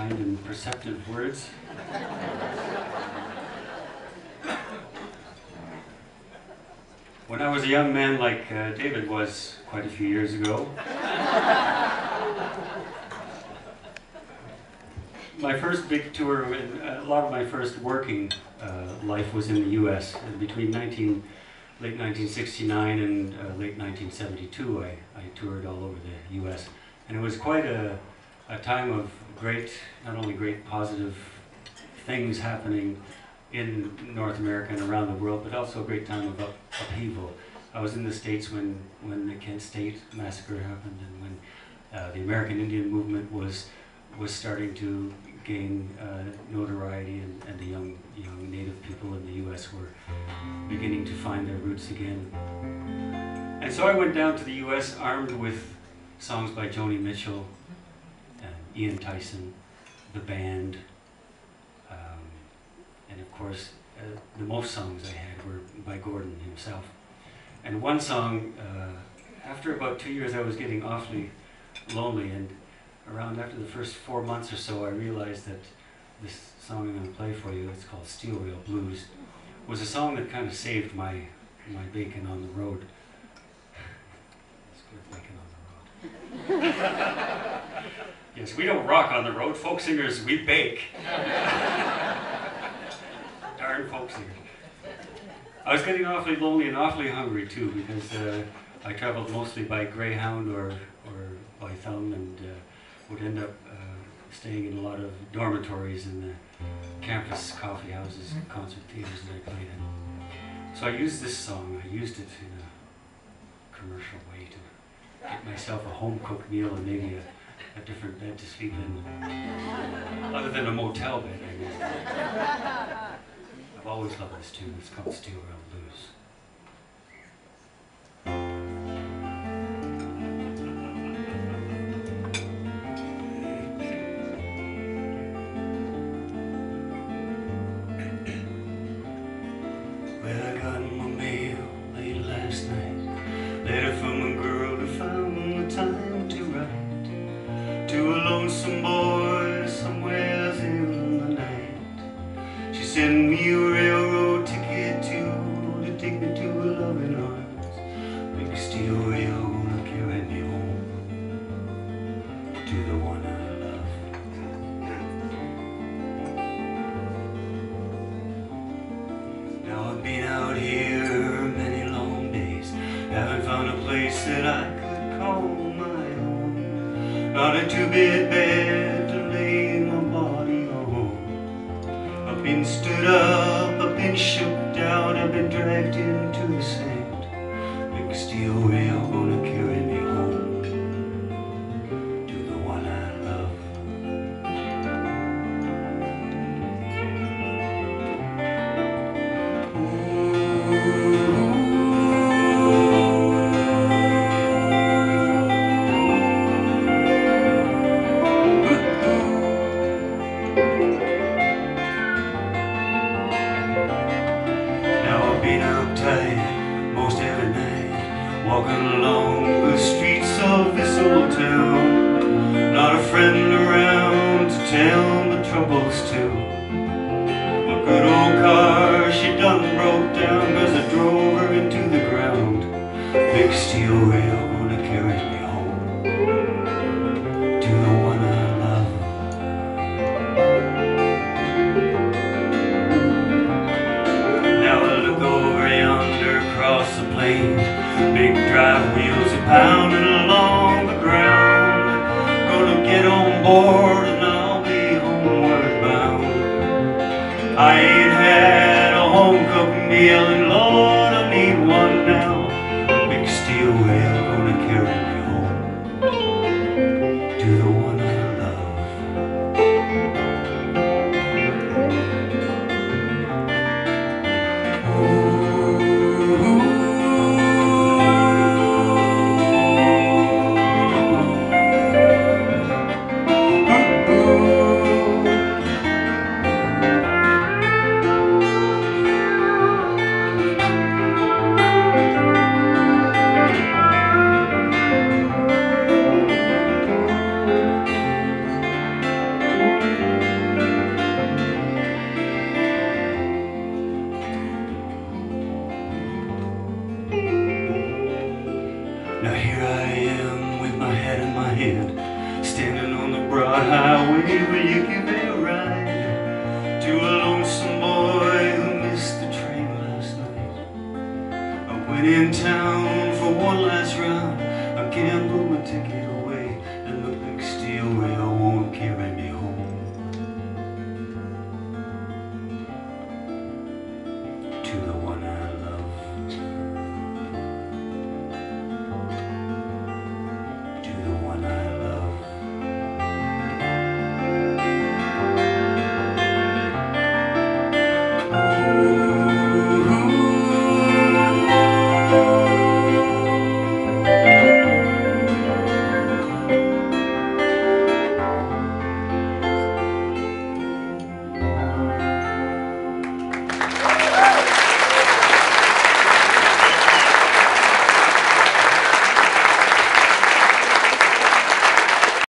kind and perceptive words. When I was a young man like David was quite a few years ago, my first big tour, a lot of my first working life was in the U.S. Between late 1969 and late 1972, I toured all over the U.S. And it was quite a time of great, not only great positive things happening in North America and around the world, but also a great time of upheaval. I was in the States when the Kent State massacre happened, and when the American Indian movement was starting to gain notoriety, and the young Native people in the U.S. were beginning to find their roots again. And so I went down to the U.S. armed with songs by Joni Mitchell, Ian Tyson, the band, and of course the most songs I had were by Gordon himself. And one song, after about 2 years I was getting awfully lonely, and around after the first 4 months or so I realized that this song I'm going to play for you, it's called Steel Rail Blues, was a song that kind of saved my bacon on the road. It's good bacon on the road. Yes, we don't rock on the road, folk singers, we bake. Darn folk singers. I was getting awfully lonely and awfully hungry too, because I traveled mostly by Greyhound or by thumb, and would end up staying in a lot of dormitories in the campus coffee houses and concert theaters that I played in. So I used this song, I used it in a commercial way to get myself a home-cooked meal and maybe a different bed to sleep in, other than a motel bed, I guess. I've always loved this tune. It's called Steel Rail Blues. Well, I got my mail late last night, letter from a girl who found the time to write to a lonesome boy somewhere in the night. She sent me a railroad ticket to take me to a loving arms. Big steel rail gonna carry me home to the one I love. Now I've been out here many long days, haven't found a place that I could call my own. Not a two-bed bed to lay my body on. I've been stood up, I've been shook down, I've been dragged into the sand. Big steel rail gonna carry me home to the one I love. Most every night, walking along the streets of this old town. Not a friend around to tell my troubles to. My good old car, she done broke down, 'cause I drove her into the ground. Big steel rail gonna carry me home to the one I love. Now I look over yonder across the plain, big drive wheels are pounding along the ground. Gonna get on board and I'll be homeward bound. Where you